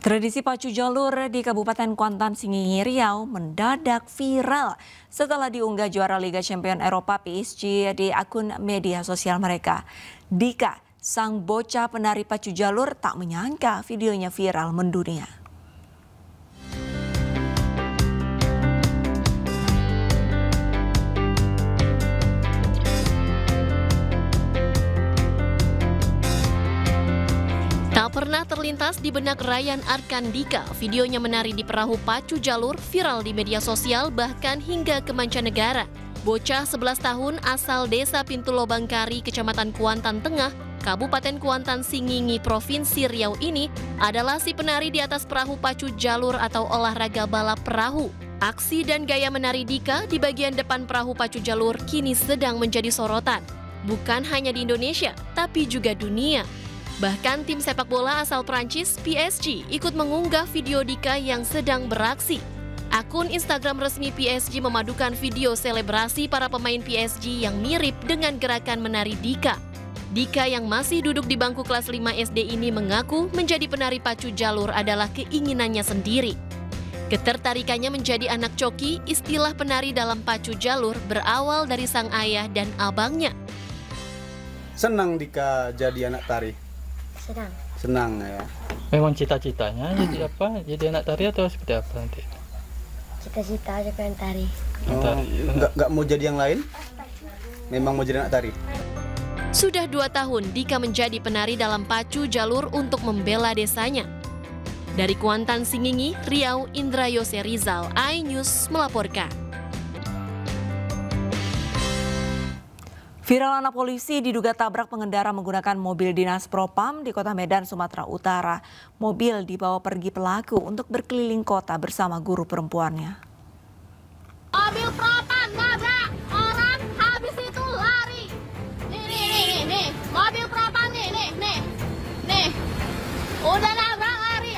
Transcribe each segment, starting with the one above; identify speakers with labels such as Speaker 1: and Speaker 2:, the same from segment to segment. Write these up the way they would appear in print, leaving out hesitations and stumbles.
Speaker 1: Tradisi pacu jalur di Kabupaten Kuantan, Singingi, Riau mendadak viral setelah diunggah juara Liga Champions Eropa PSG di akun media sosial mereka. Dika, sang bocah penari pacu jalur, tak menyangka videonya viral mendunia.
Speaker 2: Tak pernah terlintas di benak Ryan Arkandika, videonya menari di perahu pacu jalur viral di media sosial bahkan hingga ke mancanegara. Bocah 11 tahun asal desa Pintu Lobang Kari, Kecamatan Kuantan Tengah, Kabupaten Kuantan, Singingi, Provinsi Riau ini adalah si penari di atas perahu pacu jalur atau olahraga balap perahu. Aksi dan gaya menari Dika di bagian depan perahu pacu jalur kini sedang menjadi sorotan. Bukan hanya di Indonesia, tapi juga dunia. Bahkan tim sepak bola asal Prancis, PSG, ikut mengunggah video Dika yang sedang beraksi. Akun Instagram resmi PSG memadukan video selebrasi para pemain PSG yang mirip dengan gerakan menari Dika. Dika yang masih duduk di bangku kelas 5 SD ini mengaku menjadi penari pacu jalur adalah keinginannya sendiri. Ketertarikannya menjadi anak coki, istilah penari dalam pacu jalur berawal dari sang ayah dan abangnya.
Speaker 3: Senang Dika jadi anak tari? Senang ya.
Speaker 4: Memang cita-citanya jadi apa? Jadi anak tari atau seperti apa nanti?
Speaker 5: Cita-cita aja pengen tari.
Speaker 3: Nggak mau jadi yang lain? Memang mau jadi anak tari?
Speaker 2: Sudah 2 tahun Dika menjadi penari dalam pacu jalur untuk membela desanya. Dari Kuantan, Singingi, Riau, Indra Yose Rizal, iNews melaporkan.
Speaker 1: Viral anak polisi diduga tabrak pengendara menggunakan mobil dinas Propam di Kota Medan, Sumatera Utara. Mobil dibawa pergi pelaku untuk berkeliling kota bersama guru perempuannya.
Speaker 6: Mobil Propam nabrak orang, habis itu lari. Nih. Mobil Propam nih. Udah nabrak lari.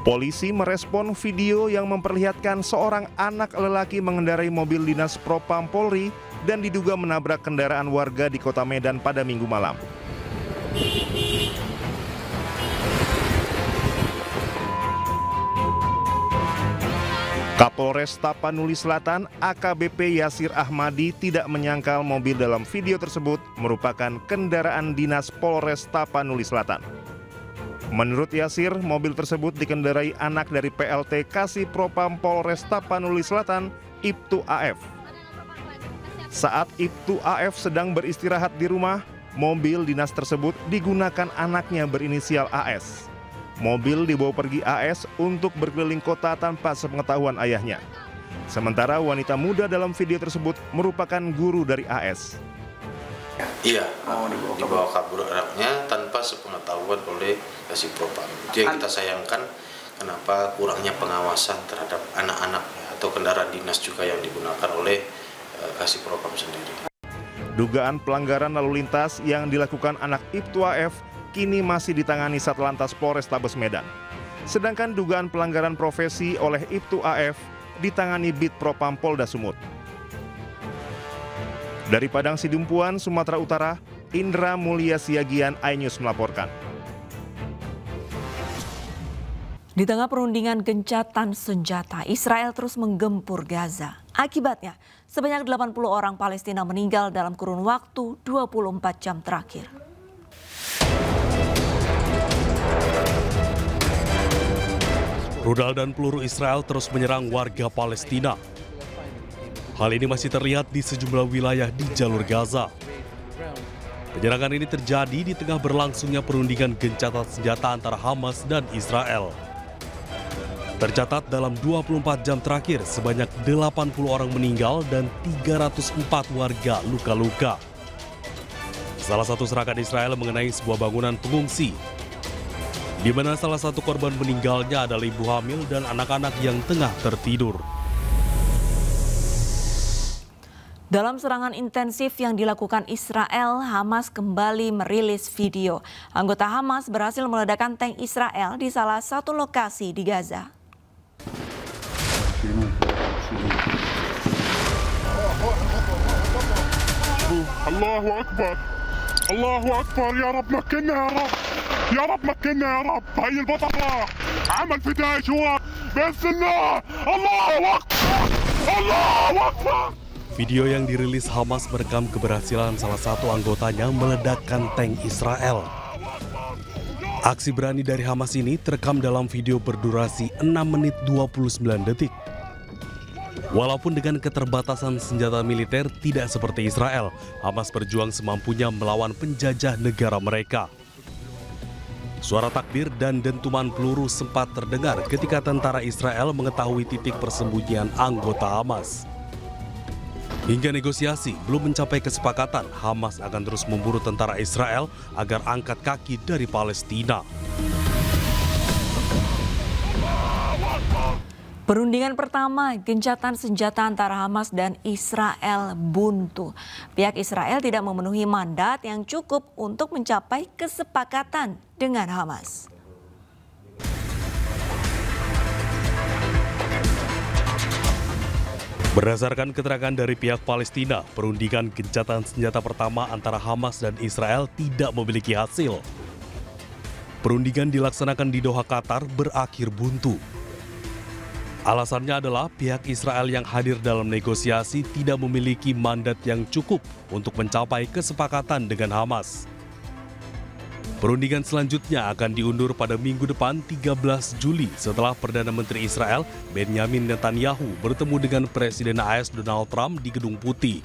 Speaker 7: Polisi merespon video yang memperlihatkan seorang anak lelaki mengendarai mobil dinas Propam Polri dan diduga menabrak kendaraan warga di Kota Medan pada Minggu malam. Kapolres Tapanuli Selatan AKBP Yasir Ahmadi tidak menyangkal mobil dalam video tersebut merupakan kendaraan dinas Polres Tapanuli Selatan. Menurut Yasir, mobil tersebut dikendarai anak dari PLT Kasih Propam Polres Tapanuli Selatan, Ibtu AF. Saat Ibtu AF sedang beristirahat di rumah, mobil dinas tersebut digunakan anaknya berinisial AS. Mobil dibawa pergi AS untuk berkeliling kota tanpa sepengetahuan ayahnya. Sementara wanita muda dalam video tersebut merupakan guru dari AS.
Speaker 8: Iya, dibawa kabur anaknya tanpa sepengetahuan oleh Kasih Propam. Itu yang kita sayangkan, kenapa kurangnya pengawasan terhadap anak-anak atau kendaraan dinas juga yang digunakan oleh Kasih Propam sendiri.
Speaker 7: Dugaan pelanggaran lalu lintas yang dilakukan anak Ibtu AF kini masih ditangani Satlantas Polrestabes Medan. Sedangkan dugaan pelanggaran profesi oleh Ibtu AF ditangani Bid Propam Polda Sumut. Dari Padang Sidumpuan, Sumatera Utara, Indra Mulia Siagian, iNews melaporkan.
Speaker 1: Di tengah perundingan gencatan senjata, Israel terus menggempur Gaza. Akibatnya, sebanyak 80 orang Palestina meninggal dalam kurun waktu 24 jam terakhir.
Speaker 9: Rudal dan peluru Israel terus menyerang warga Palestina. Hal ini masih terlihat di sejumlah wilayah di jalur Gaza. Penyerangan ini terjadi di tengah berlangsungnya perundingan gencatan senjata antara Hamas dan Israel. Tercatat dalam 24 jam terakhir sebanyak 80 orang meninggal dan 304 warga luka-luka. Salah satu serangan Israel mengenai sebuah bangunan pengungsi, di mana salah satu korban meninggalnya adalah ibu hamil dan anak-anak yang tengah tertidur.
Speaker 1: Dalam serangan intensif yang dilakukan Israel, Hamas kembali merilis video. Anggota Hamas berhasil meledakkan tank Israel di salah satu lokasi di Gaza.
Speaker 10: Allahu Akbar, ya Rabb, makanna ya Rabb. يا رب مكننا يا رب. هي البطلة عمل فدائي جوا بإذن الله. الله أكبر الله أكبر.
Speaker 9: Video yang dirilis Hamas merekam keberhasilan salah satu anggotanya meledakkan tank Israel. Aksi berani dari Hamas ini terekam dalam video berdurasi 6 menit 29 detik. Walaupun dengan keterbatasan senjata militer tidak seperti Israel, Hamas berjuang semampunya melawan penjajah negara mereka. Suara takbir dan dentuman peluru sempat terdengar ketika tentara Israel mengetahui titik persembunyian anggota Hamas. Hingga negosiasi belum mencapai kesepakatan, Hamas akan terus memburu tentara Israel agar angkat kaki dari Palestina.
Speaker 1: Perundingan pertama, gencatan senjata antara Hamas dan Israel buntu. Pihak Israel tidak memenuhi mandat yang cukup untuk mencapai kesepakatan dengan Hamas.
Speaker 9: Berdasarkan keterangan dari pihak Palestina, perundingan gencatan senjata pertama antara Hamas dan Israel tidak memiliki hasil. Perundingan dilaksanakan di Doha, Qatar, berakhir buntu. Alasannya adalah pihak Israel yang hadir dalam negosiasi tidak memiliki mandat yang cukup untuk mencapai kesepakatan dengan Hamas. Perundingan selanjutnya akan diundur pada minggu depan 13 Juli setelah Perdana Menteri Israel Benjamin Netanyahu bertemu dengan Presiden AS Donald Trump di Gedung Putih.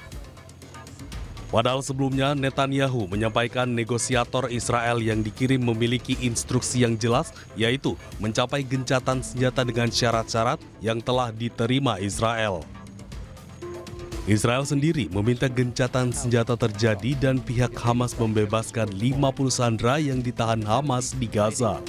Speaker 9: Padahal sebelumnya Netanyahu menyampaikan negosiator Israel yang dikirim memiliki instruksi yang jelas, yaitu mencapai gencatan senjata dengan syarat-syarat yang telah diterima Israel. Israel sendiri meminta gencatan senjata terjadi dan pihak Hamas membebaskan 50 sandera yang ditahan Hamas di Gaza.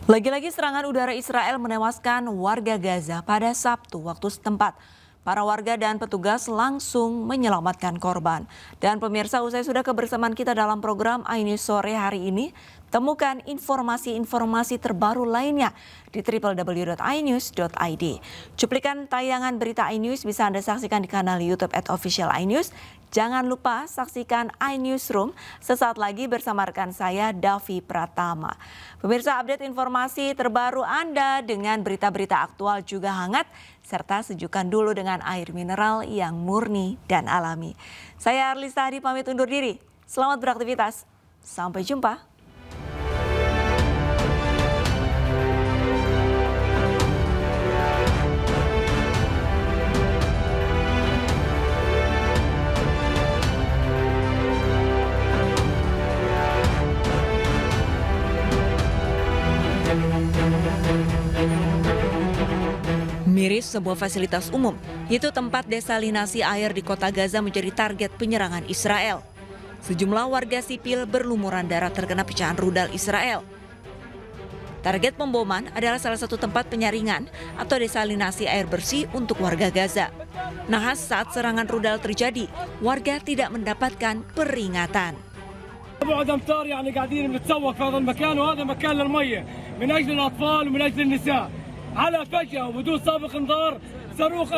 Speaker 1: Lagi-lagi serangan udara Israel menewaskan warga Gaza pada Sabtu waktu setempat. Para warga dan petugas langsung menyelamatkan korban. Dan pemirsa, usai sudah kebersamaan kita dalam program iNews sore hari ini, temukan informasi-informasi terbaru lainnya di www.inews.id. Cuplikan tayangan berita iNews bisa Anda saksikan di kanal YouTube @official_inews. Jangan lupa saksikan iNewsroom sesaat lagi bersama rekan saya Davi Pratama. Pemirsa, update informasi terbaru Anda dengan berita-berita aktual juga hangat, serta sejukkan dulu dengan air mineral yang murni dan alami. Saya Arlisa Hadi pamit undur diri. Selamat beraktivitas. Sampai jumpa. Miris sebuah fasilitas umum, yaitu tempat desalinasi air di kota Gaza menjadi target penyerangan Israel. Sejumlah warga sipil berlumuran darah terkena pecahan rudal Israel. Target pemboman adalah salah satu tempat penyaringan atau desalinasi air bersih untuk warga Gaza. Nahas saat serangan rudal terjadi, warga tidak mendapatkan peringatan.
Speaker 11: بعد امتار يعني قاعدين بنتسوق في هذا المكان وهذا مكان للميه من اجل الاطفال ومن اجل النساء على فجأة وبدون سابق انذار صاروخ